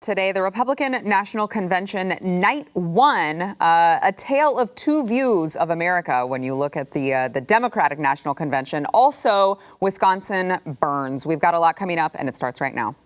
Today, the Republican National Convention, night one, a tale of two views of America when you look at the Democratic National Convention. Also, Wisconsin burns. We've got a lot coming up, and it starts right now.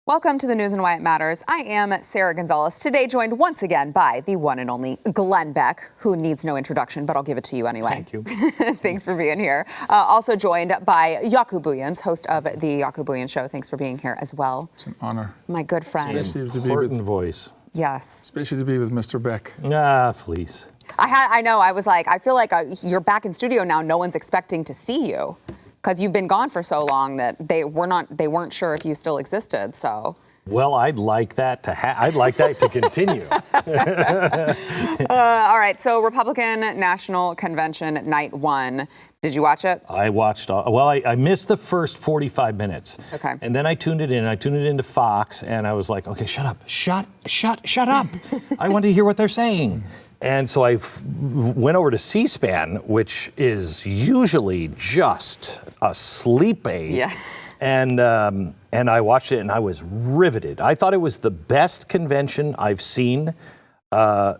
Welcome to the news and why it matters. I am Sarah Gonzalez, today joined once again by the one and only Glenn Beck, who needs no introduction, but I'll give it to you anyway. Thank you. Thanks for being here. Also joined by Jaco Booyens, host of the Jaco Booyens Show. Thanks for being here as well. It's an honor. My good friend. Important voice. Yes. Especially to be with Mr. Beck. Ah, please. I know. I was like, I feel like you're back in studio now. No one's expecting to see you, because you've been gone for so long that they weren't sure if you still existed. So. Well, I'd like that to continue. All right. So Republican National Convention night one. Did you watch it? I watched. I missed the first 45 minutes. Okay. And then I tuned it in. I tuned it into Fox, and I was like, okay, shut up. Shut up. I want to hear what they're saying. And so I went over to C-SPAN, which is usually just a sleep aid. Yeah. And I watched it, and I was riveted. I thought it was the best convention I've seen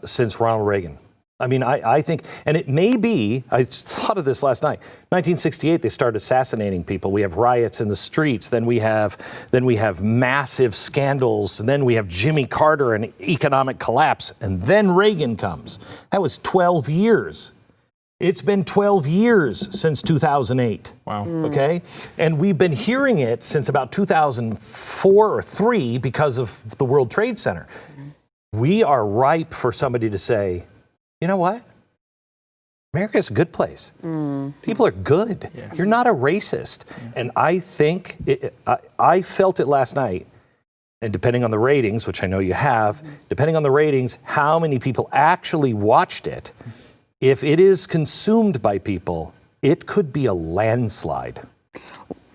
since Ronald Reagan. I mean, I think, and it may be, I thought of this last night, 1968, they started assassinating people. We have riots in the streets. Then we have massive scandals. And then we have Jimmy Carter and economic collapse. And then Reagan comes. That was 12 years. It's been 12 years since 2008. Wow. Okay? And we've been hearing it since about 2004 or 3 because of the World Trade Center. We are ripe for somebody to say, you know what? America's a good place. People are good. Yes. You're not a racist. Yeah. And I think, I felt it last night, and depending on the ratings, which I know you have, depending on the ratings, how many people actually watched it, if it is consumed by people, it could be a landslide.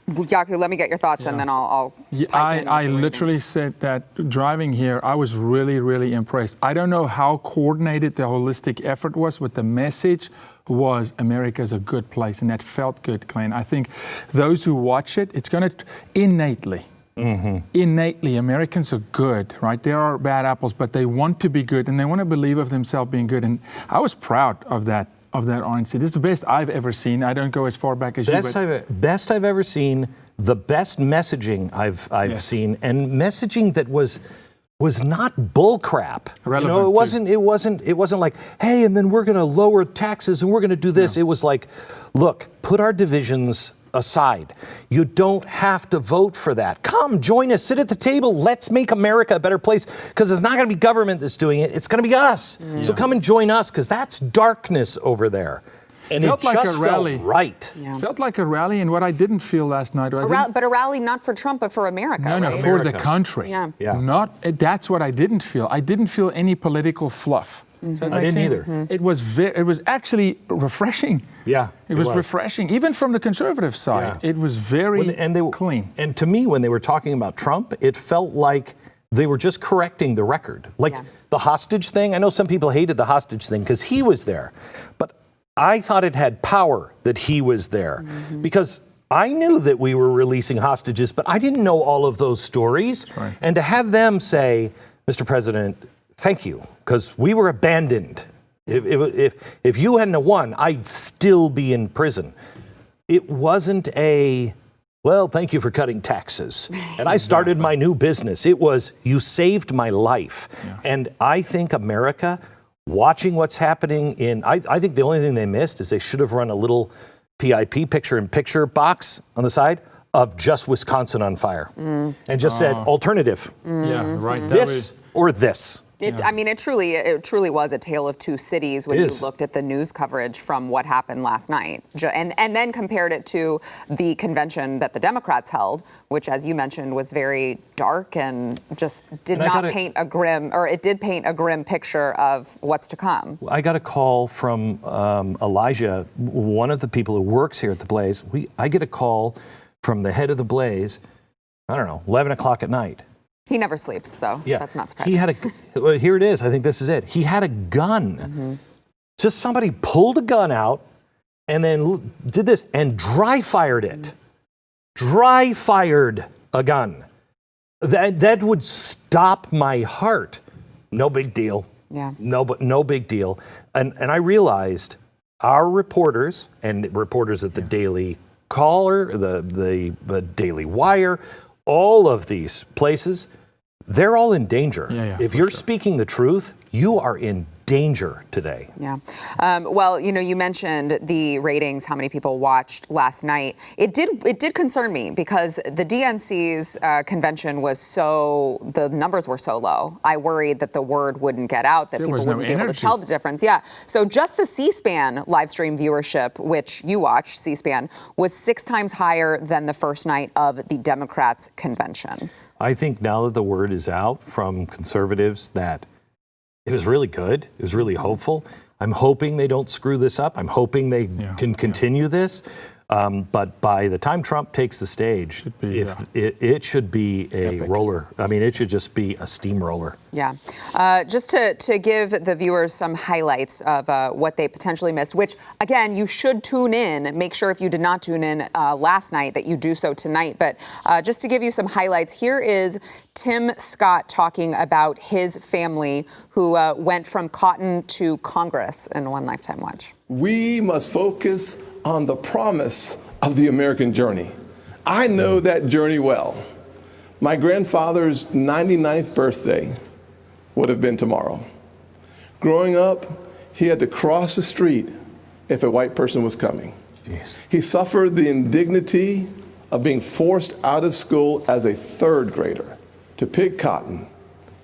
Jaco, let me get your thoughts, and then I'll I literally said that driving here, I was really, really impressed. I don't know how coordinated the holistic effort was, but the message was America's a good place, and that felt good, Glenn. I think those who watch it, it's going to innately, Americans are good, right? There are bad apples, but they want to be good, and they want to believe of themselves being good. And I was proud of that RNC. This is the best I've ever seen. I don't go as far back as you. Best I've ever seen. The best messaging I've seen, and messaging that was not bullcrap. You know, it wasn't like, hey, and then we're going to lower taxes and we're going to do this. No. It was like, look, put our divisions aside. You don't have to vote for that. Come, join us, sit at the table. Let's make America a better place, because it's not going to be government that's doing it. It's going to be us. Yeah. So come and join us, because that's darkness over there. And felt it like just a rally. Felt right. Yeah. Felt like a rally, and what I didn't feel last night. But a rally not for Trump, but for America. No, right? for the country. Yeah. That's what I didn't feel. I didn't feel any political fluff. I didn't either. It was actually refreshing. Yeah, it was refreshing, even from the conservative side. Yeah. It was very clean. And to me, when they were talking about Trump, it felt like they were just correcting the record. Like the hostage thing. I know some people hated the hostage thing because he was there, but I thought it had power that he was there, because I knew that we were releasing hostages, but I didn't know all of those stories. Right. And to have them say, Mr. President, thank you, because we were abandoned. If you hadn't won, I'd still be in prison. It wasn't well, thank you for cutting taxes. And I started my new business. It was, you saved my life. Yeah. And I think America, watching what's happening I think the only thing they missed is they should have run a little PIP, picture-in-picture box on the side of just Wisconsin on fire. And just said, alternative. Yeah, right. This or this. I mean, it truly was a tale of two cities when you looked at the news coverage from what happened last night, and then compared it to the convention that the Democrats held, which, as you mentioned, was very dark and just did paint a grim picture of what's to come. I got a call from Elijah, one of the people who works here at the Blaze. I get a call from the head of the Blaze, I don't know, 11 o'clock at night. He never sleeps, so that's not surprising. He had here it is. I think this is it. He had a gun. Just somebody pulled a gun out and then did this and dry fired it. Dry fired a gun. That would stop my heart. No big deal. Yeah. No big deal. And I realized our reporters and reporters at the Daily Caller, the Daily Wire, all of these places, they're all in danger. If you're speaking the truth, you are in danger today. Yeah. Well, you mentioned the ratings, how many people watched last night. It did concern me because the DNC's convention the numbers were so low. I worried that the word wouldn't get out, that people wouldn't be able to tell the difference. Yeah. So just the C-SPAN live stream viewership, which you watched, C-SPAN, was 6 times higher than the first night of the Democrats' convention. I think now that the word is out from conservatives that it was really good. It was really hopeful. I'm hoping they don't screw this up. I'm hoping they can continue this. But by the time Trump takes the stage, it should be a epic roller. I mean, it should just be a steamroller. Yeah. Just to give the viewers some highlights of what they potentially missed, which, again, you should tune in. Make sure if you did not tune in last night that you do so tonight. But just to give you some highlights, here is Tim Scott talking about his family who went from cotton to Congress in one lifetime. Watch. We must focus on the promise of the American journey. I know that journey well. My grandfather's 99th birthday would have been tomorrow. Growing up, he had to cross the street if a white person was coming. Jeez. He suffered the indignity of being forced out of school as a 3rd grader to pick cotton,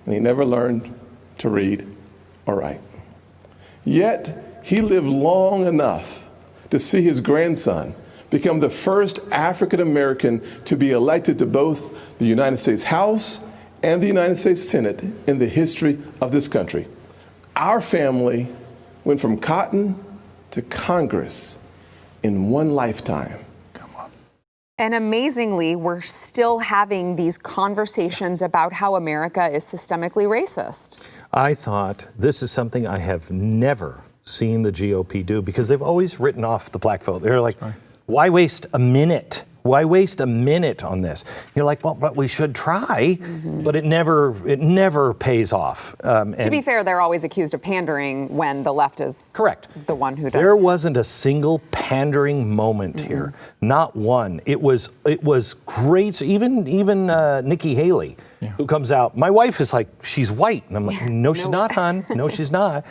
and he never learned to read or write. Yet, he lived long enough to see his grandson become the first African American to be elected to both the United States House and the United States Senate in the history of this country. Our family went from cotton to Congress in one lifetime. And amazingly, we're still having these conversations about how America is systemically racist. I thought this is something I have never seen the GOP do, because they've always written off the black vote. They're like, why waste a minute? Why waste a minute on this? You're like, well, but we should try, but it never pays off. To be fair, they're always accused of pandering when the left is correct. The one who does. There wasn't a single pandering moment here, not one. It was great. So even Nikki Haley, who comes out, my wife is like, she's white, and I'm like, no, she's not, hon. No, she's not.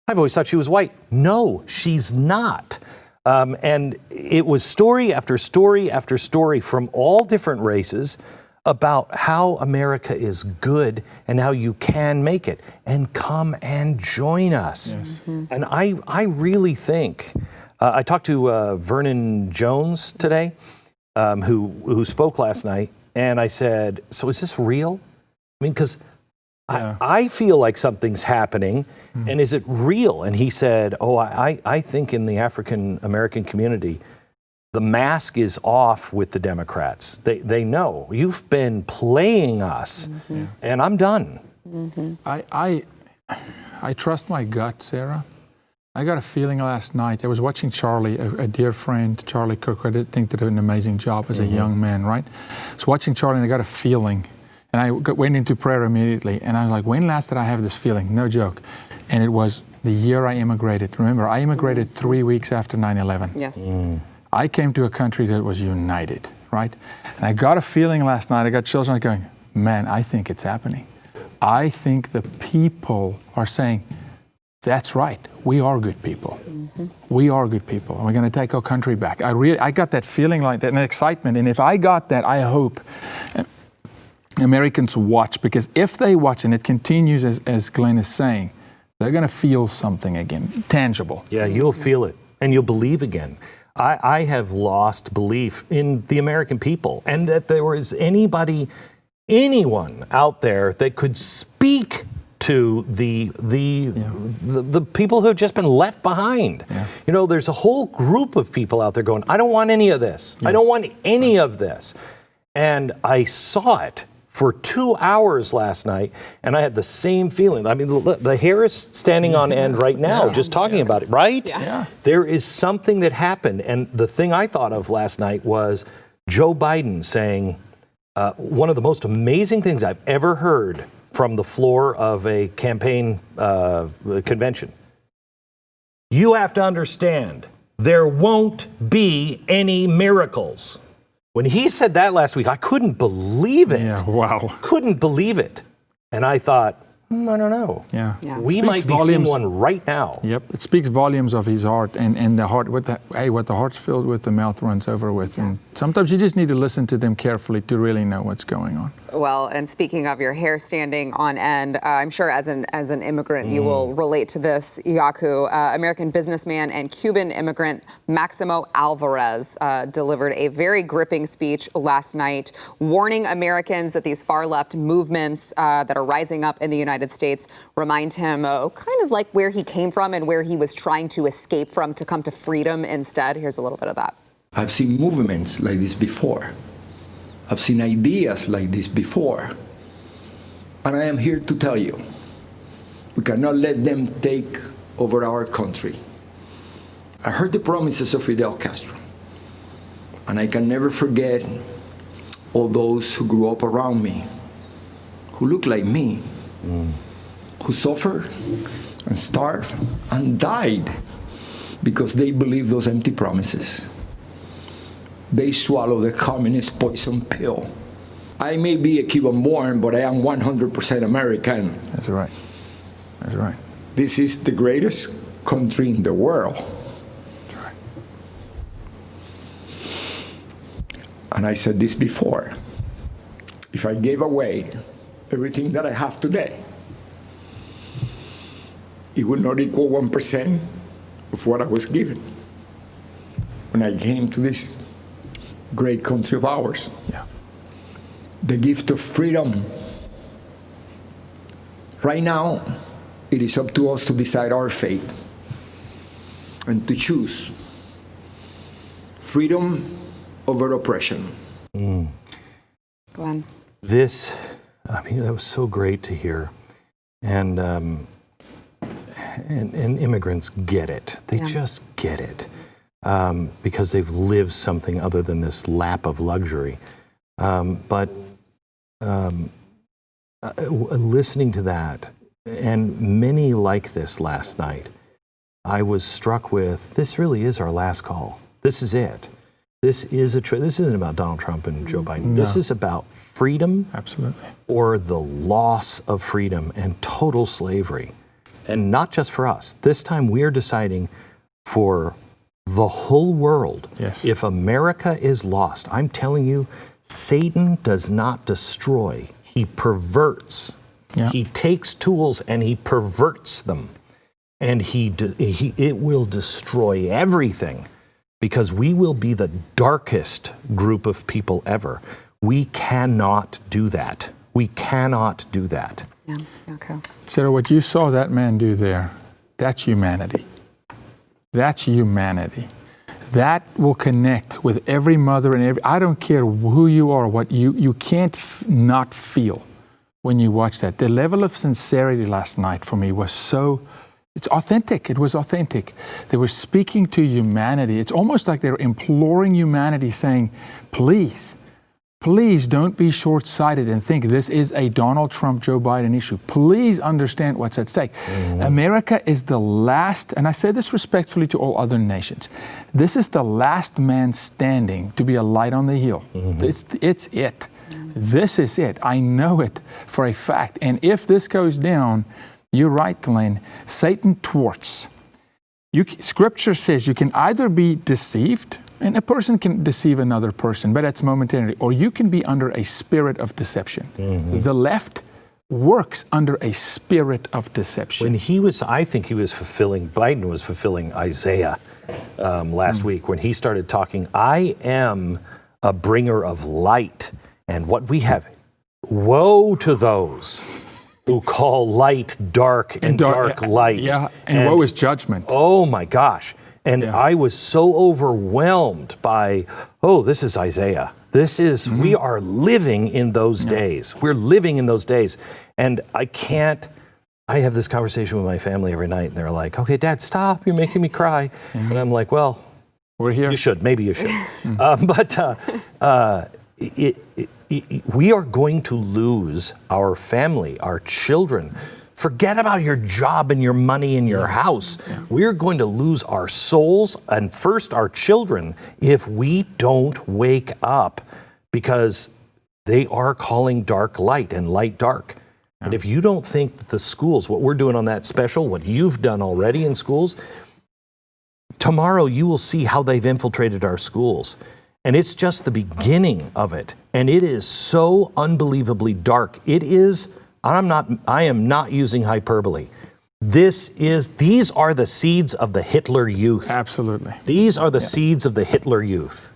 I've always thought she was white. No, she's not. And it was story after story after story from all different races about how America is good and how you can make it. And come and join us. Yes. And I really think, I talked to Vernon Jones today, who spoke last night, and I said, so is this real? I mean, because I feel like something's happening, and is it real? And he said, I think in the African American community, the mask is off with the Democrats. They know, you've been playing us, and I'm done. I trust my gut, Sarah. I got a feeling last night, I was watching Charlie, a dear friend, Charlie Kirk, I think did an amazing job as a young man, right? So watching Charlie, and I got a feeling. And I went into prayer immediately, and I was like, when last did I have this feeling? No joke. And it was the year I immigrated. Remember, I immigrated 3 weeks after 9/11. Yes. I came to a country that was united, right? And I got a feeling last night, I got chills, and I'm going, man, I think it's happening. I think the people are saying, that's right, we are good people. We are good people, and we're going to take our country back. I got that feeling like that, and excitement, and if I got that, I hope Americans watch, because if they watch and it continues as Glenn is saying, they're going to feel something again, tangible. Yeah, you'll feel it, and you'll believe again. I have lost belief in the American people, and that there was anyone out there that could speak to the people who have just been left behind. Yeah. You know, there's a whole group of people out there going, I don't want any of this. Yes. I don't want any of this. And I saw it for 2 hours last night, and I had the same feeling. I mean, the hair is standing on end right now, just talking about it, right? Yeah. There is something that happened, and the thing I thought of last night was Joe Biden saying, one of the most amazing things I've ever heard from the floor of a campaign convention. You have to understand, there won't be any miracles. When he said that last week, I couldn't believe it. Yeah, wow. Couldn't believe it. And I thought, I don't know. Yeah. We might be seeing one right now. Yep. It speaks volumes of his heart, and the heart, what the heart's filled with, the mouth runs over with. And sometimes you just need to listen to them carefully to really know what's going on. Well, and speaking of your hair standing on end, I'm sure as an immigrant you will relate to this, Yaku. American businessman and Cuban immigrant Maximo Alvarez delivered a very gripping speech last night, warning Americans that these far-left movements that are rising up in the United States remind him kind of like where he came from and where he was trying to escape from to come to freedom instead. Here's a little bit of that. I've seen movements like this before. I've seen ideas like this before. And I am here to tell you, we cannot let them take over our country. I heard the promises of Fidel Castro, and I can never forget all those who grew up around me, who looked like me, who suffered and starved and died because they believed those empty promises. They swallow the communist poison pill. I may be a Cuban born, but I am 100% American. That's right. That's right. This is the greatest country in the world. That's right. And I said this before. If I gave away everything that I have today, it would not equal 1% of what I was given when I came to this great country of ours. Yeah. The gift of freedom. Right now, it is up to us to decide our fate and to choose freedom over oppression. Glenn. That was so great to hear. And immigrants get it. They just get it. Because they've lived something other than this lap of luxury. But listening to that, and many like this last night, I was struck with, this really is our last call. This is it. This isn't about Donald Trump and Joe Biden. No. This is about freedom. Absolutely. Or the loss of freedom and total slavery. And not just for us. This time we're deciding for the whole world. Yes. If America is lost, I'm telling you, Satan does not destroy. He perverts. Yeah. He takes tools and he perverts them. And it will destroy everything, because we will be the darkest group of people ever. We cannot do that. We cannot do that. Yeah. Okay. Sarah, what you saw that man do there, that's humanity. That's humanity. That will connect with every mother and every, I don't care who you are, what you can't not feel when you watch that. The level of sincerity last night for me was it's authentic. It was authentic. They were speaking to humanity. It's almost like they're imploring humanity, saying, please don't be short-sighted and think this is a Donald Trump, Joe Biden issue. Please understand what's at stake. America is the last, and I say this respectfully to all other nations, this is the last man standing to be a light on the hill. It's it. This is it. I know it for a fact. And if this goes down, you're right, Glenn, Satan thwarts. Scripture says you can either be deceived, and a person can deceive another person, but that's momentarily, or you can be under a spirit of deception. The left works under a spirit of deception. I think Biden was fulfilling Isaiah last week when he started talking, I am a bringer of light. And what we have, woe to those who call light dark and dark light. Yeah, and woe is judgment. Oh my gosh. And I was so overwhelmed by, this is Isaiah. This is, we are living in those days. We're living in those days. And I have this conversation with my family every night, and they're like, okay, Dad, stop. You're making me cry. And I'm like, well, we're here. You should. Maybe you should. We are going to lose our family, our children. Forget about your job and your money and your house. We're going to lose our souls and first our children if we don't wake up, because they are calling dark light and light dark. And if you don't think that the schools, what we're doing on that special, what you've done already in schools, tomorrow you will see how they've infiltrated our schools. And it's just the beginning of it. And it is so unbelievably dark. It is, I am not using hyperbole. These are the seeds of the Hitler Youth. Absolutely. These are the seeds of the Hitler Youth.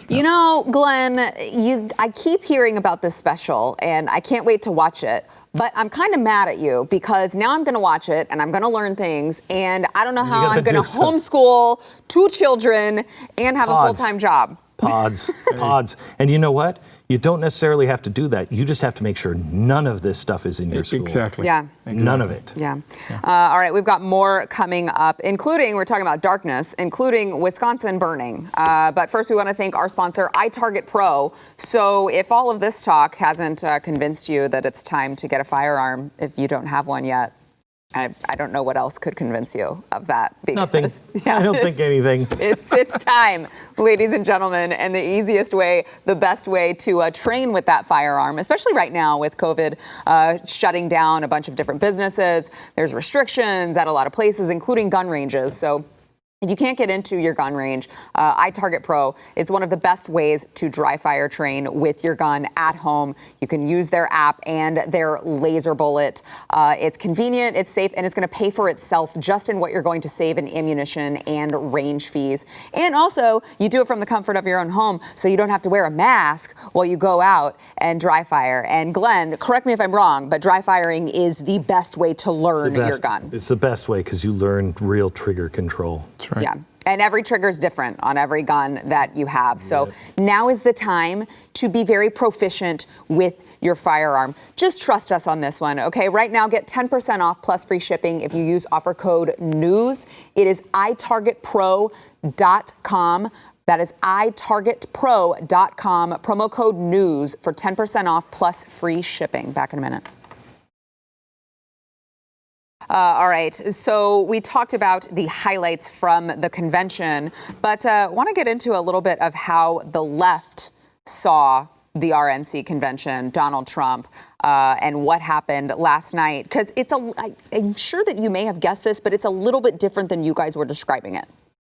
You know, Glenn, I keep hearing about this special, and I can't wait to watch it. But I'm kind of mad at you, because now I'm going to watch it, and I'm going to learn things, and I don't know how I'm going to homeschool 2 children and have a full-time job. Pods. And you know what? You don't necessarily have to do that. You just have to make sure none of this stuff is in your school. Exactly. Yeah. None of it. Yeah. All right, we've got more coming up, including, we're talking about darkness, including Wisconsin burning. But first, we want to thank our sponsor, iTarget Pro. So if all of this talk hasn't convinced you that it's time to get a firearm if you don't have one yet, I don't know what else could convince you of that. Nothing. I don't think anything. It's time, ladies and gentlemen, and the easiest way, the best way to train with that firearm, especially right now with COVID shutting down a bunch of different businesses. There's restrictions at a lot of places, including gun ranges. So if you can't get into your gun range, iTarget Pro is one of the best ways to dry fire train with your gun at home. You can use their app and their laser bullet. It's convenient, it's safe, and it's going to pay for itself just in what you're going to save in ammunition and range fees. And also, you do it from the comfort of your own home, so you don't have to wear a mask while you go out and dry fire. And Glenn, correct me if I'm wrong, but dry firing is the best way to learn your gun. It's the best way, because you learn real trigger control. Right. Yeah. And every trigger is different on every gun that you have. So now is the time to be very proficient with your firearm. Just trust us on this one, okay? Right now, get 10% off plus free shipping if you use offer code NEWS. It is itargetpro.com. That is itargetpro.com. Promo code NEWS for 10% off plus free shipping. Back in a minute. All right, so we talked about the highlights from the convention, but want to get into a little bit of how the left saw the RNC convention, Donald Trump, and what happened last night. Because I'm sure that you may have guessed this, but it's a little bit different than you guys were describing it.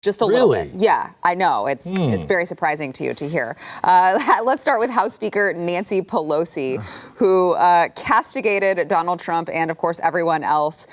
Just a little bit. Yeah, I know. It's very surprising to you to hear. Let's start with House Speaker Nancy Pelosi, who castigated Donald Trump and, of course, everyone else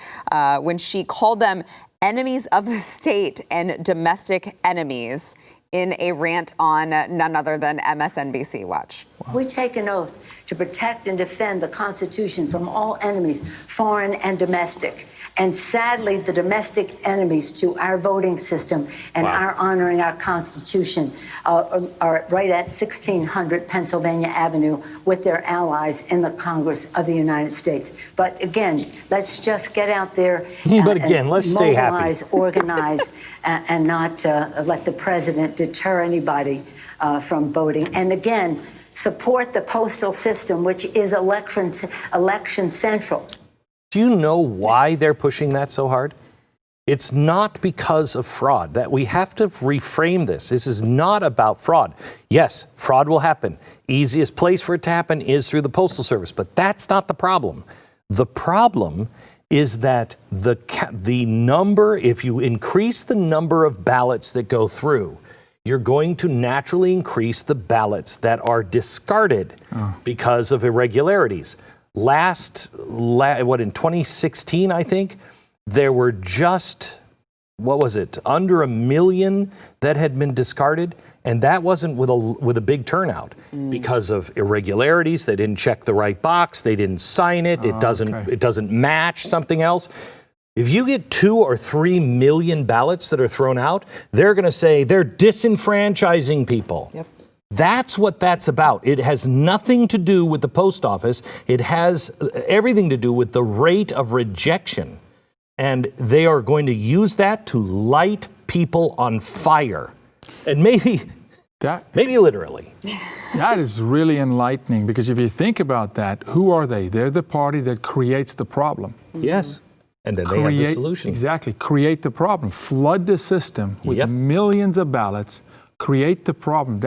when she called them enemies of the state and domestic enemies in a rant on none other than MSNBC. Watch. We take an oath to protect and defend the Constitution from all enemies, foreign and domestic. And sadly, the domestic enemies to our voting system and our honoring our Constitution are right at 1600 Pennsylvania Avenue with their allies in the Congress of the United States. But again, let's just get out there let's stay happy. Mobilize, organize, and not let the president deter anybody from voting. And again, support the postal system, which is election central. Do you know why they're pushing that so hard? It's not because of fraud. That we have to reframe this. This is not about fraud. Yes, fraud will happen. Easiest place for it to happen is through the Postal Service, but that's not the problem. The problem is that the number, if you increase the number of ballots that go through, you're going to naturally increase the ballots that are discarded because of irregularities. In 2016, I think, there were just, under 1 million that had been discarded. And that wasn't with a big turnout because of irregularities. They didn't check the right box. They didn't sign it. It doesn't match something else. If you get 2 or 3 million ballots that are thrown out, they're going to say they're disenfranchising people. Yep. That's what that's about. It has nothing to do with the post office. It has everything to do with the rate of rejection. And they are going to use that to light people on fire. And maybe literally. That is really enlightening, because if you think about that, who are they? They're the party that creates the problem. Yes. And then they have the solution. Exactly. Create the problem. Flood the system with millions of ballots. Create the problem.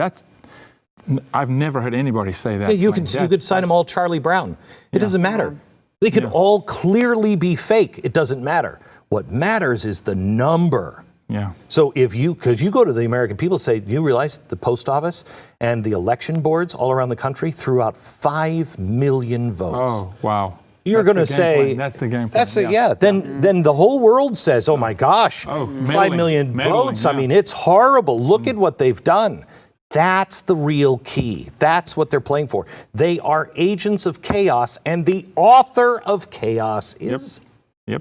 I've never heard anybody say that. Yeah, you could sign them all Charlie Brown. It doesn't matter. They could all clearly be fake. It doesn't matter. What matters is the number. Yeah. So because you go to the American people and say, you realize the post office and the election boards all around the country threw out 5 million votes. Oh, wow. You're going to say that's the game plan. Then the whole world says, oh my gosh, 5 million votes. I mean, it's horrible. Look at what they've done. That's the real key. That's what they're playing for. They are agents of chaos, and the author of chaos is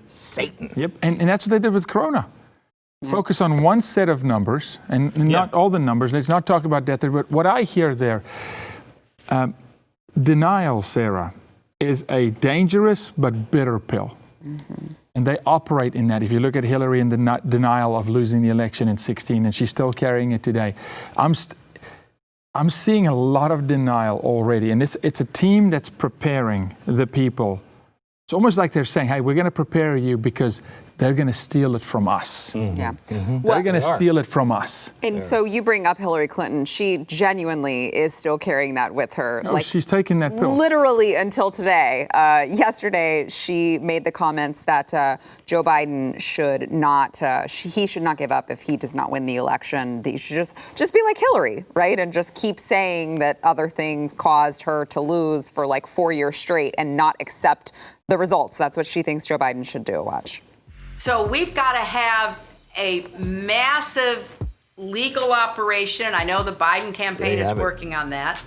Satan. Yep. And that's what they did with Corona. Focus on one set of numbers, and not all the numbers. Let's not talk about death, but what I hear there, denial, Sarah, is a dangerous but bitter pill. Mm-hmm. And they operate in that. If you look at Hillary and the denial of losing the election in 2016, and she's still carrying it today, I'm seeing a lot of denial already. And it's a team that's preparing the people. It's almost like they're saying, hey, we're going to prepare you because they're going to steal it from us. Mm-hmm. Yeah. Mm-hmm. They're going to steal it from us. And so you bring up Hillary Clinton. She genuinely is still carrying that with her. Oh, she's taking that pill. Literally until today. Yesterday, she made the comments that Joe Biden should not, he should not give up if he does not win the election. He should just be like Hillary, right? And just keep saying that other things caused her to lose for like 4 years straight and not accept the results. That's what she thinks Joe Biden should do. Watch. So we've got to have a massive legal operation. I know the Biden campaign is working on that.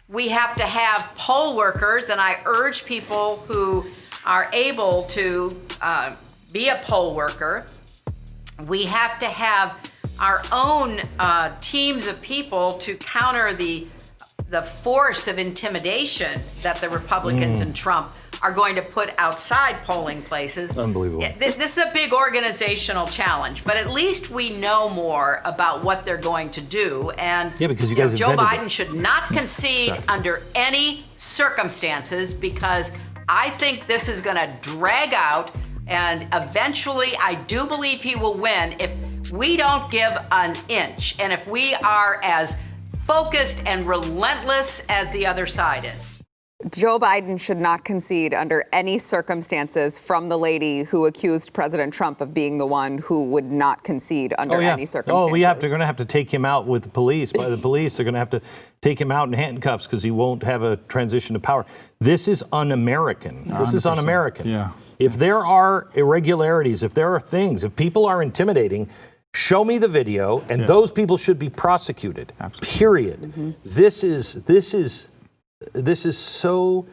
We have to have poll workers, and I urge people who are able to be a poll worker. We have to have our own teams of people to counter the force of intimidation that the Republicans and Trump are going to put outside polling places. Unbelievable. This is a big organizational challenge, but at least we know more about what they're going to do. And because you guys Joe Biden should not concede under any circumstances, because I think this is going to drag out, and eventually I do believe he will win if we don't give an inch, and if we are as focused and relentless as the other side is. Joe Biden should not concede under any circumstances, from the lady who accused President Trump of being the one who would not concede under any circumstances. They're going to have to take him out with the police. By the police, they're going to have to take him out in handcuffs because he won't have a transition of power. This is un-American. This is un-American. Yeah. If there are irregularities, if there are things, if people are intimidating, show me the video, and those people should be prosecuted. Absolutely. Period. Mm-hmm. This is so.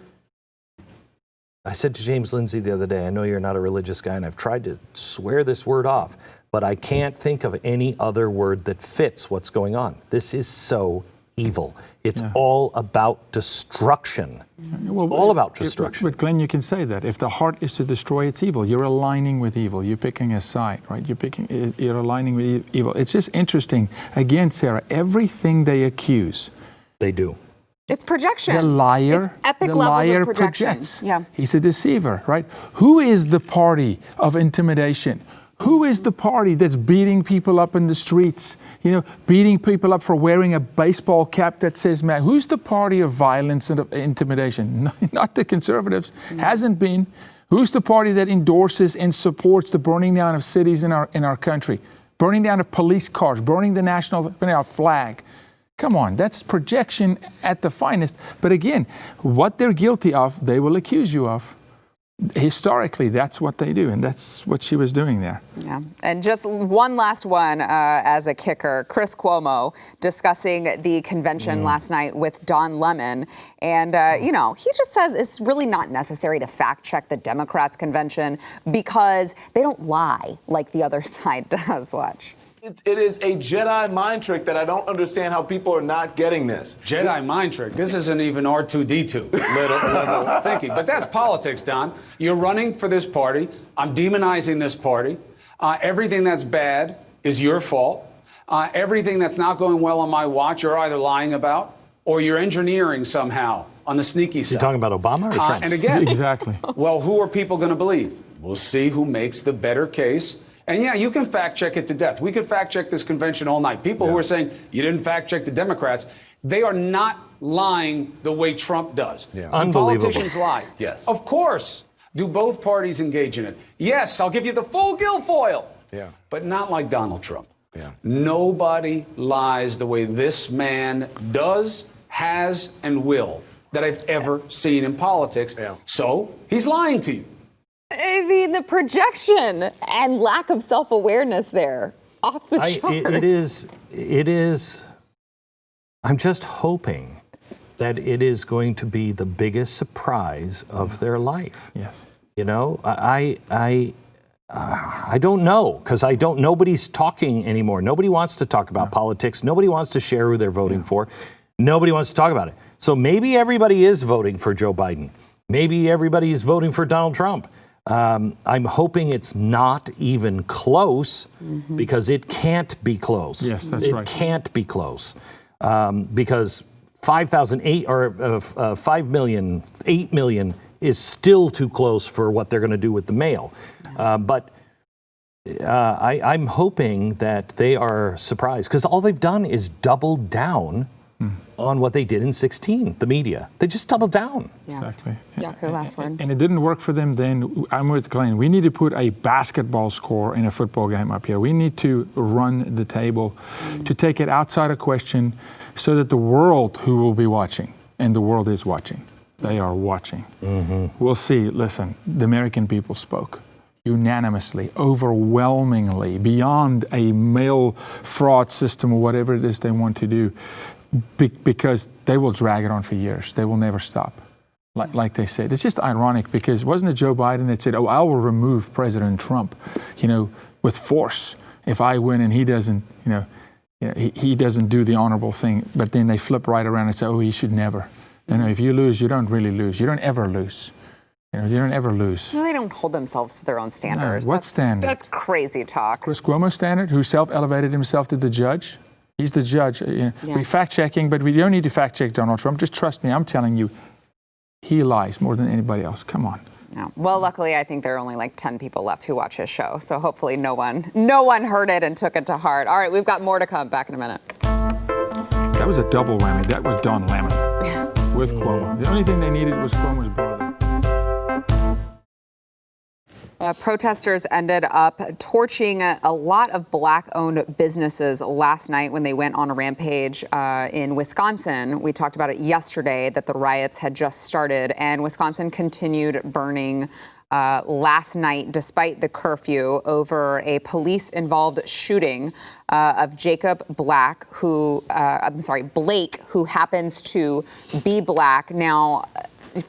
I said to James Lindsay the other day, I know you're not a religious guy, and I've tried to swear this word off, but I can't think of any other word that fits what's going on. This is so evil. It's all about destruction. All about destruction. But Glenn, you can say that. If the heart is to destroy, it's evil. You're aligning with evil. You're picking a side, right? You're aligning with evil. It's just interesting. Again, Sarah, everything they accuse. They do. It's projection. The liar. It's epic levels of projection. Projects. Yeah. He's a deceiver, right? Who is the party of intimidation? Who is the party that's beating people up in the streets? Beating people up for wearing a baseball cap that says "man"? Who's the party of violence and of intimidation? Not the conservatives. Hasn't been. Who's the party that endorses and supports the burning down of cities in our country? Burning down of police cars, burning the national flag. Come on, that's projection at the finest. But again, what they're guilty of, they will accuse you of. historically, that's what they do, and that's what she was doing there. Yeah. And just one last one as a kicker. Chris Cuomo discussing the convention last night with Don Lemon. And, he just says it's really not necessary to fact check the Democrats' convention because they don't lie like the other side does. Watch. It is a Jedi mind trick that I don't understand how people are not getting this. Jedi mind trick. This isn't even R2D2 little thinking. But that's politics, Don. You're running for this party. I'm demonizing this party. Everything that's bad is your fault. Everything that's not going well on my watch, you're either lying about or you're engineering somehow on the sneaky side. You're talking about Obama or Trump? And again, Exactly. Well, who are people going to believe? We'll see who makes the better case. And yeah, you can fact check it to death. We could fact check this convention all night. People who are saying you didn't fact check the Democrats, they are not lying the way Trump does. Yeah. Do Unbelievable. politicians lie? Yes. Of course. Do both parties engage in it? Yes, I'll give you the full guilfoyle. Yeah. But not like Donald Trump. Yeah. Nobody lies the way this man does, has, and will that I've ever seen in politics. Yeah. So he's lying to you. I mean, the projection and lack of self-awareness there, off the charts. It is. I'm just hoping that it is going to be the biggest surprise of their life. Yes. I don't know because nobody's talking anymore. Nobody wants to talk about politics. Nobody wants to share who they're voting for. Nobody wants to talk about it. So maybe everybody is voting for Joe Biden. Maybe everybody is voting for Donald Trump. I'm hoping it's not even close because it can't be close. Yes, that's right. It can't be close because 5 million, 8 million is still too close for what they're going to do with the mail. But I'm hoping that they are surprised because all they've done is double down on what they did in 2016, the media. They just doubled down. Yeah. Exactly. Yaku, last word. And it didn't work for them then. I'm with Glenn. We need to put a basketball score in a football game up here. We need to run the table to take it outside of question so that the world who will be watching, and the world is watching, they are watching. We'll see. Listen, the American people spoke unanimously, overwhelmingly, beyond a mail fraud system or whatever it is they want to do. Because they will drag it on for years. They will never stop, like they said. It's just ironic because wasn't it Joe Biden that said, I will remove President Trump, with force if I win and he doesn't, he doesn't do the honorable thing. But then they flip right around and say, he should never. If you lose, you don't really lose. You don't ever lose. You don't ever lose. No, they don't hold themselves to their own standards. No, what standard? That's crazy talk. Chris Cuomo's standard, who self-elevated himself to the judge. He's the judge. We're fact-checking, but we don't need to fact-check Donald Trump. Just trust me. I'm telling you, he lies more than anybody else. Come on. No. Well, luckily, I think there are only like 10 people left who watch his show. So hopefully no one heard it and took it to heart. All right, we've got more to come. Back in a minute. That was a double whammy. That was Don Lemon with Cuomo. The only thing they needed was Cuomo's brother. Protesters ended up torching a lot of Black-owned businesses last night when they went on a rampage in Wisconsin. We talked about it yesterday that the riots had just started, and Wisconsin continued burning last night despite the curfew over a police-involved shooting of Jacob Blake, who happens to be Black. Now,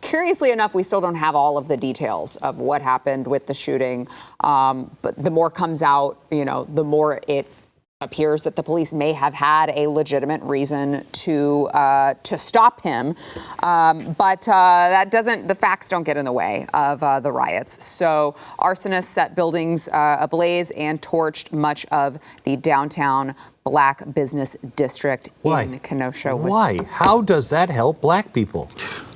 curiously enough, we still don't have all of the details of what happened with the shooting. But the more comes out, the more it appears that the police may have had a legitimate reason to stop him. But the facts don't get in the way of the riots. So arsonists set buildings ablaze and torched much of the downtown Black business district in Kenosha. Why? How does that help Black people?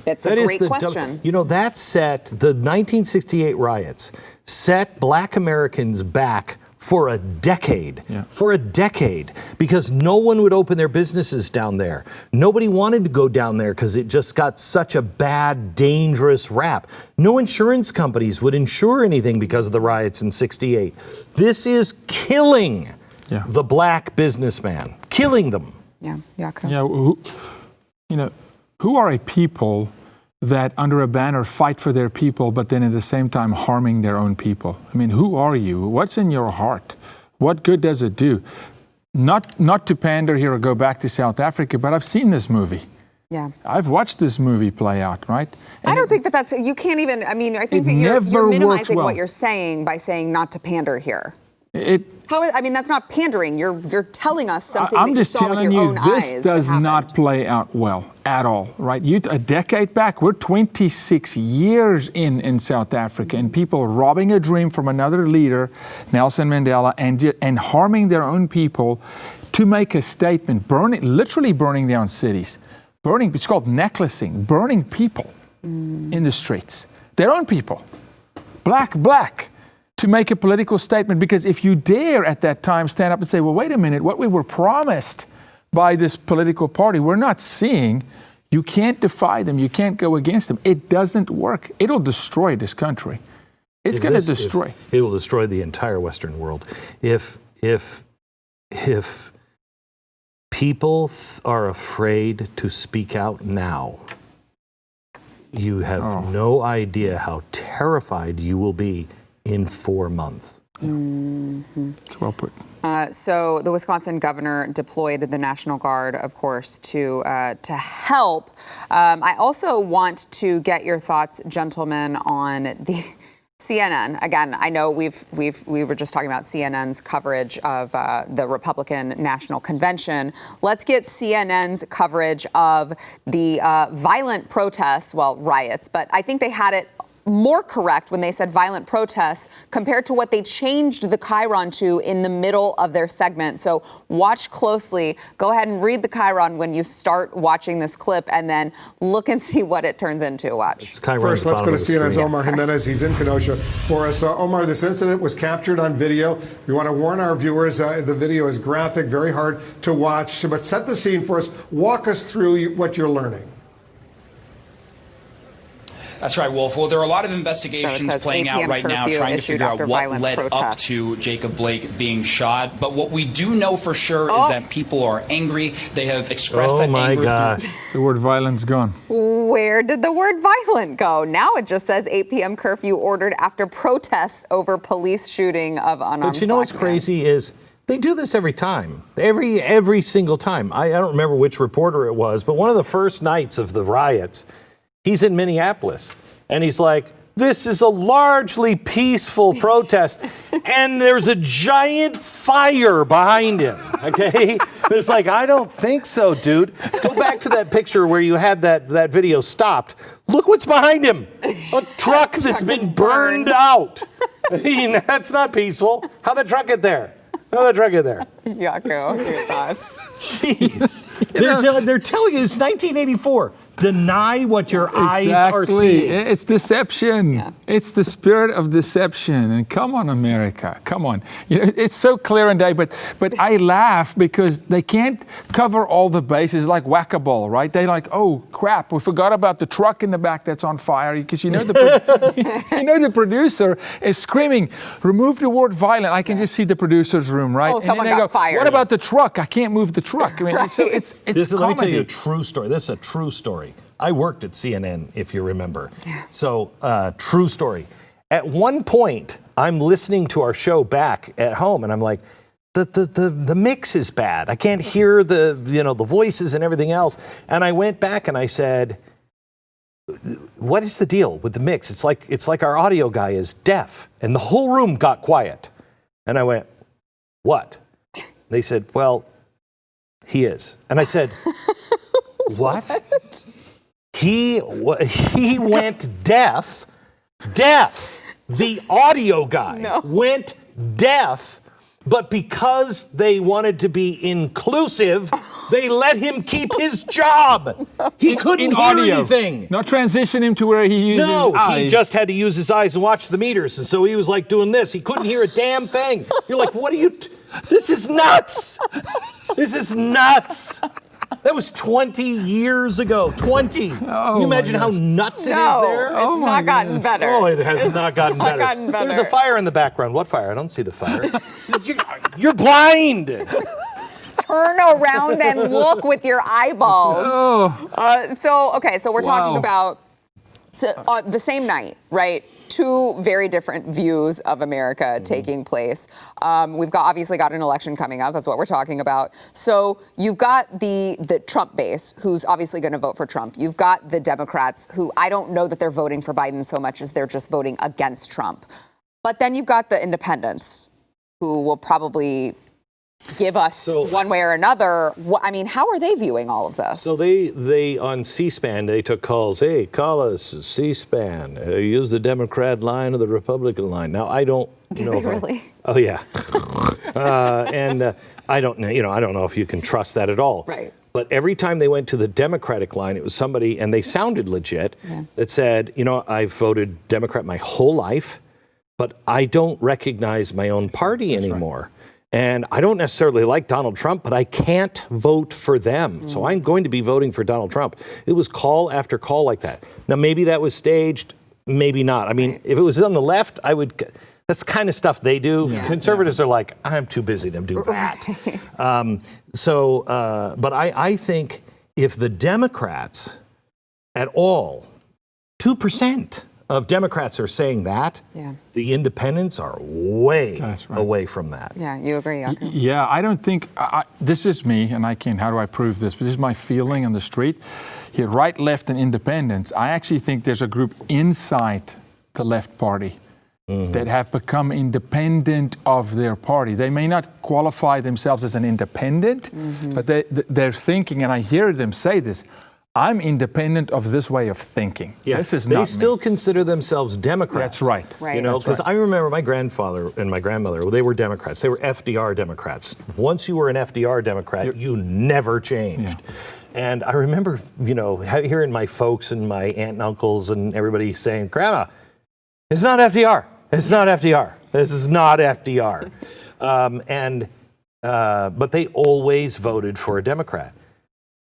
That's a great question. That set, the 1968 riots, set Black Americans back for a decade. For a decade. Because no one would open their businesses down there. Nobody wanted to go down there because it just got such a bad, dangerous rap. No insurance companies would insure anything because of the riots in 68. This is killing the Black businessman. Killing them. Yeah. Who are a people that under a banner fight for their people, but then at the same time harming their own people. I mean, who are you? What's in your heart? What good does it do? Not to pander here or go back to South Africa, but I've seen this movie. Yeah. I've watched this movie play out, right? And I don't think that's, you can't even, I mean, I think that you're minimizing what you're saying by saying not to pander here. I mean, that's not pandering. You're telling us something that you saw with your own eyes. This does not play out well at all, right? A decade back, we're 26 years in South Africa, and people robbing a dream from another leader, Nelson Mandela, and harming their own people to make a statement, literally burning down cities, it's called necklacing, burning people in the streets, their own people, black. To make a political statement, because if you dare at that time stand up and say, well, wait a minute, what we were promised by this political party, we're not seeing, you can't defy them, you can't go against them. It doesn't work. It'll destroy this country. It's going to destroy. It will destroy the entire Western world. If people are afraid to speak out now, you have no idea how terrified you will be in 4 months. It's well put. So the Wisconsin governor deployed the National Guard, of course, to help. I also want to get your thoughts, gentlemen, on the CNN. Again, I know we were just talking about CNN's coverage of the Republican National Convention. Let's get CNN's coverage of the violent protests, riots, but I think they had it more correct when they said violent protests compared to what they changed the chyron to in the middle of their segment. So watch closely. Go ahead and read the chyron when you start watching this clip, and then look and see what it turns into. Watch. First, let's go to CNN's Omar Jimenez. He's in Kenosha for us. Omar, this incident was captured on video. We want to warn our viewers, the video is graphic, very hard to watch. But set the scene for us. Walk us through what you're learning. That's right, Wolf. Well, there are a lot of investigations playing out right now trying to figure out what led up to Jacob Blake being shot. But what we do know for sure is that people are angry. They have expressed that anger. Oh, my God. The word violence gone. Where did the word violent go? Now it just says 8 p.m. curfew ordered after protests over police shooting of unarmed But you know what's crazy is they do this every time, every single time. I don't remember which reporter it was, but one of the first nights of the riots, he's in Minneapolis, and he's like, this is a largely peaceful protest, and there's a giant fire behind him, okay? It's like, I don't think so, dude. Go back to that picture where you had that video stopped. Look what's behind him. A truck that's been burned out. I mean, that's not peaceful. How'd the truck get there? Yaco, your thoughts? Jeez. They're telling you it's 1984. Deny what your eyes are seeing. It's deception. Yeah. It's the spirit of deception. And come on, America. Come on. You know, it's so clear and day, but I laugh because they can't cover all the bases like whack-a-mole, right? They like, oh crap, we forgot about the truck in the back that's on fire, because you know the producer is screaming, remove the word violent. I can just see the producer's room, right? Oh, someone got fired. What about the truck? I can't move the truck. I mean, right. So it's let me tell you a comedy. true story. This is a true story. I worked at CNN, if you remember. So, true story. At one point, I'm listening to our show back at home, and I'm like, the mix is bad. I can't hear the voices and everything else. And I went back and I said, what is the deal with the mix? It's like our audio guy is deaf. And the whole room got quiet. And I went, what? They said, well, he is. And I said, what? He went deaf. The audio guy went deaf, but because they wanted to be inclusive, they let him keep his job. He couldn't hear anything. Not transition him to where he uses his eyes. He just had to use his eyes and watch the meters, and so he was like doing this. He couldn't hear a damn thing. You're like, what are you? This is nuts. This is nuts. That was 20 years ago. 20. Can you imagine how nuts it is there? It's not gotten better. Oh, it has not gotten better. Gotten better. There's a fire in the background. What fire? I don't see the fire. You're blind. Turn around and look with your eyeballs. So we're talking about So the same night, right? Two very different views of America taking place. We've obviously got an election coming up. That's what we're talking about. So you've got the Trump base, who's obviously going to vote for Trump. You've got the Democrats, who I don't know that they're voting for Biden so much as they're just voting against Trump. But then you've got the independents, who will probably give us one way or another. I mean, how are they viewing all of this? So they on C-SPAN, they took calls. Hey, call us C-SPAN. Use the Democrat line or the Republican line. Now, I don't know. Do they really? Oh, yeah. I don't know. I don't know if you can trust that at all. Right. But every time they went to the Democratic line, it was somebody, and they sounded legit, that said, I've voted Democrat my whole life, but I don't recognize my own party anymore. Right. And I don't necessarily like Donald Trump, but I can't vote for them. So I'm going to be voting for Donald Trump. It was call after call like that. Now, maybe that was staged, maybe not. I mean, if it was on the left, that's the kind of stuff they do. Yeah. Conservatives are like, I'm too busy to do that. But I think if the Democrats at all, 2% of Democrats are saying that, the independents are way away from that. Yeah, you agree, Jaco? Yeah, I don't think, this is me, and how do I prove this? But this is my feeling on the street. Here, right, left, and independents, I actually think there's a group inside the left party that have become independent of their party. They may not qualify themselves as an independent, but they're thinking, and I hear them say this, I'm independent of this way of thinking. Yeah. This is not They still consider themselves Democrats. That's right. Because I remember my grandfather and my grandmother, they were Democrats. They were FDR Democrats. Once you were an FDR Democrat, you never changed. Yeah. And I remember, hearing my folks and my aunt and uncles and everybody saying, Grandma, it's not FDR. It's not FDR. This is not FDR. But they always voted for a Democrat.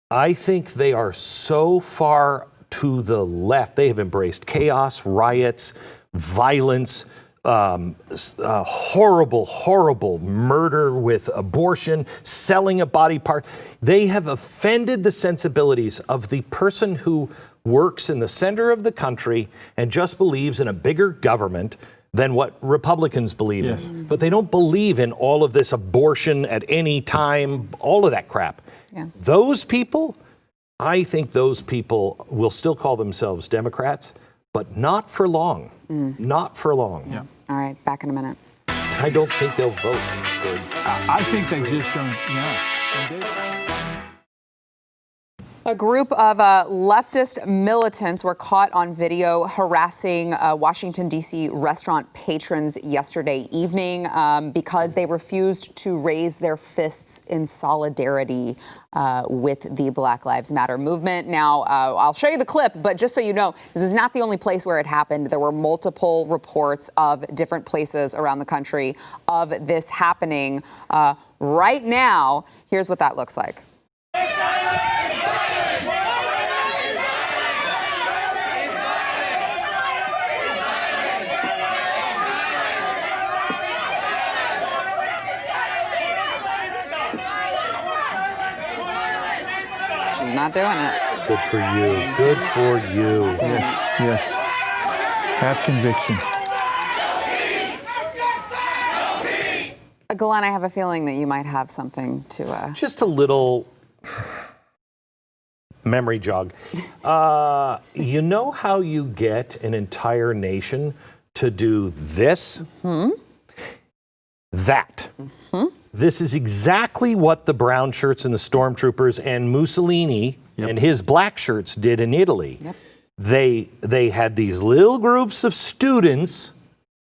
I think they are so far to the left. They have embraced chaos, riots, violence, horrible, horrible murder with abortion, selling a body part. They have offended the sensibilities of the person who works in the center of the country and just believes in a bigger government than what Republicans believe in. But they don't believe in all of this abortion at any time, all of that crap. Yeah. Those people, I think those people will still call themselves Democrats, but not for long. Not for long. Yeah. All right, back in a minute. I don't think they'll vote for I think they just don't, A group of leftist militants were caught on video harassing Washington, D.C. restaurant patrons yesterday evening because they refused to raise their fists in solidarity with the Black Lives Matter movement. Now, I'll show you the clip, but just so you know, this is not the only place where it happened. There were multiple reports of different places around the country of this happening. Right now, here's what that looks like. Not doing it. Good for you. Good for you. Yes. Have conviction. Glenn, I have a feeling that you might have something to... Just a little memory jog. You know how you get an entire nation to do this? That. This is exactly what the brown shirts and the stormtroopers and Mussolini and his black shirts did in Italy. They had these little groups of students,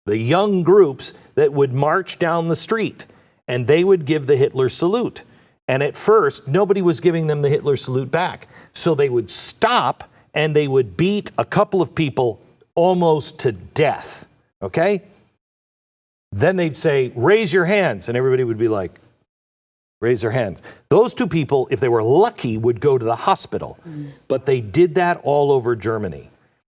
the young groups, that would march down the street, and they would give the Hitler salute. And at first, nobody was giving them the Hitler salute back. So they would stop, and they would beat a couple of people almost to death, okay? Then they'd say, raise your hands. And everybody would be like, raise their hands. Those two people, if they were lucky, would go to the hospital. But they did that all over Germany.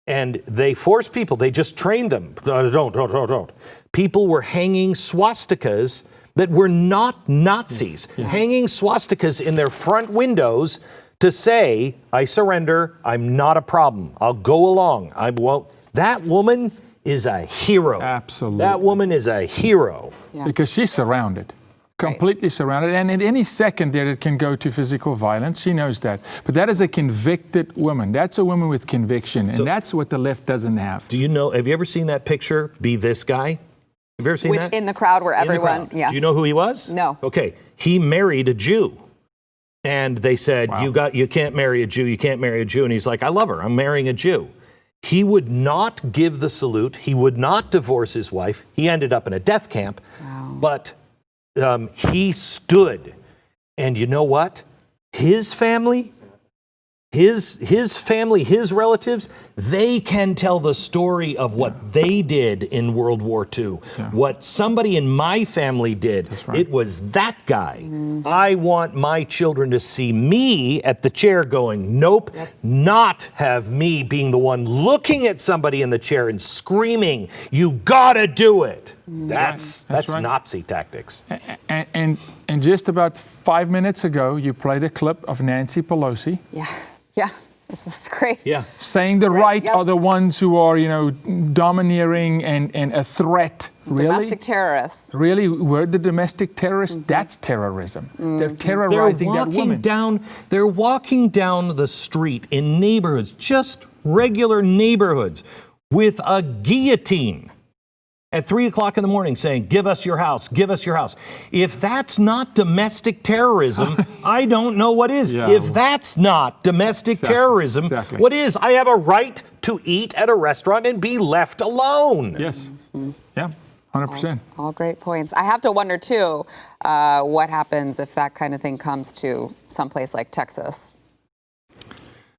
And they forced people, they just trained them. Don't. People were hanging swastikas that were not Nazis. Hanging swastikas in their front windows to say, I surrender, I'm not a problem, I'll go along, I won't. That woman is a hero. Absolutely. That woman is a hero. Yeah. Because she's surrounded. Completely surrounded, and at any second there it can go to physical violence. She knows that. But that is a convicted woman. That's a woman with conviction, and that's what the left doesn't have. Do you know, have you ever seen that picture, Be This Guy? Have you ever seen that? In the crowd where everyone, yeah. Do you know who he was? No. Okay, he married a Jew. And they said, wow. you can't marry a Jew, you can't marry a Jew. And he's like, I love her, I'm marrying a Jew. He would not give the salute, he would not divorce his wife. He ended up in a death camp, but he stood, and you know what? His family, his relatives, they can tell the story of what they did in World War II. Yeah. What somebody in my family did. Right. It was that guy. Mm-hmm. I want my children to see me at the chair going, nope, not have me being the one looking at somebody in the chair and screaming, you gotta do it. That's right. Nazi tactics. And just about 5 minutes ago, you played a clip of Nancy Pelosi. Yeah, this is great. Yeah, saying the right are the ones who are, domineering and a threat. Really? Domestic terrorists. Really? We're the domestic terrorists? Mm-hmm. That's terrorism. Mm-hmm. They're terrorizing that woman. They're walking down the street in neighborhoods, just regular neighborhoods, with a guillotine at 3 o'clock in the morning saying, give us your house, give us your house. If that's not domestic terrorism, I don't know what is. Yeah. If that's not domestic terrorism, what is? I have a right to eat at a restaurant and be left alone. Yes. Mm-hmm. Yeah. 100%. All great points. I have to wonder, too, what happens if that kind of thing comes to someplace like Texas.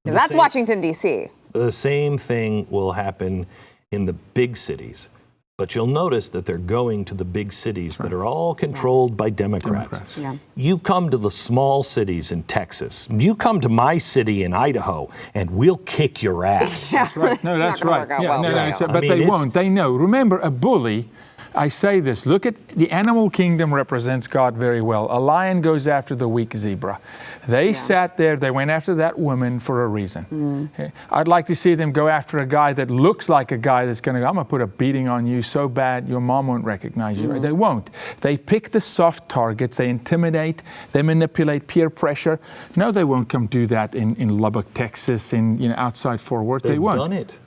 That's Washington, D.C. The same thing will happen in the big cities. But you'll notice that they're going to the big cities that are all controlled by Democrats. Yeah. You come to the small cities in Texas. You come to my city in Idaho, and we'll kick your ass. That's right. No, that's right. But they won't. They know. Remember, a bully, I say this, look at the animal kingdom represents God very well. A lion goes after the weak zebra. They sat there, they went after that woman for a reason. Mm. I'd like to see them go after a guy that looks like a guy that's going to go, I'm going to put a beating on you so bad your mom won't recognize you. Mm. They won't. They pick the soft targets, they intimidate, they manipulate peer pressure. No, they won't come do that in Lubbock, Texas, outside Fort Worth. They won't.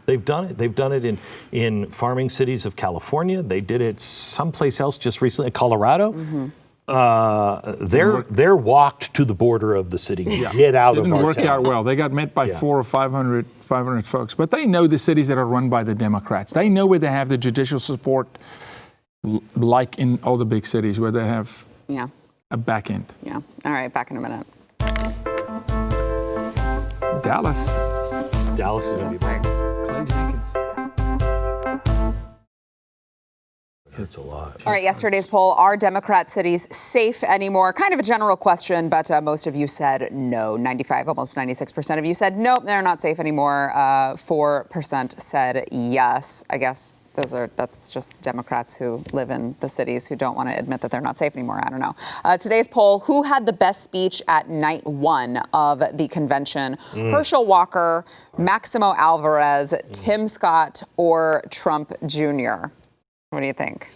They've done it. They've done it in farming cities of California. They did it someplace else just recently, Colorado. Mm-hmm. They're walked to the border of the city. Get out of our town. Didn't work out well. They got met by 400 or 500 folks. But they know the cities that are run by the Democrats. They know where they have the judicial support, like in all the big cities where they have a back end. Yeah. All right. Back in a minute. Dallas is going to be big. Clay Jenkins. It's a lot. All right, yesterday's poll, are Democrat cities safe anymore? Kind of a general question, but most of you said no. 95, almost 96% of you said nope, they're not safe anymore. 4% said yes. I guess that's just Democrats who live in the cities who don't want to admit that they're not safe anymore. I don't know. Today's poll, who had the best speech at night one of the convention? Herschel Walker, Maximo Alvarez, Tim Scott, or Trump Jr.? What do you think?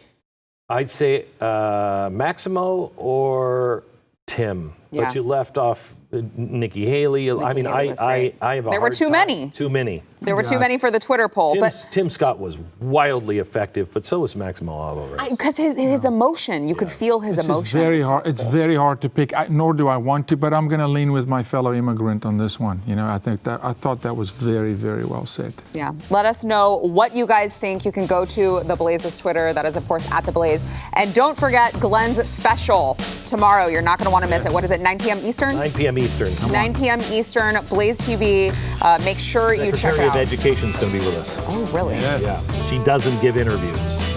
I'd say Maximo or Tim, but you left off Nikki Haley. I have a There were too many. Too many. There were too many for the Twitter poll. Tim Scott was wildly effective, but so was Maximo Alvarez. Because his emotion, you could feel his emotion. It's very hard to pick. Nor do I want to, but I'm going to lean with my fellow immigrant on this one. I thought that was very, very well said. Yeah. Let us know what you guys think. You can go to the Blaze's Twitter. That is, of course, at the Blaze. And don't forget Glenn's special tomorrow. You're not going to want to miss it. What is it? 9 p.m. Eastern? 9 p.m. Eastern. 9 p.m. Eastern. BlazeTV. Make sure you check it out. Education is going to be with us. Oh, really? Yes. Yeah. She doesn't give interviews.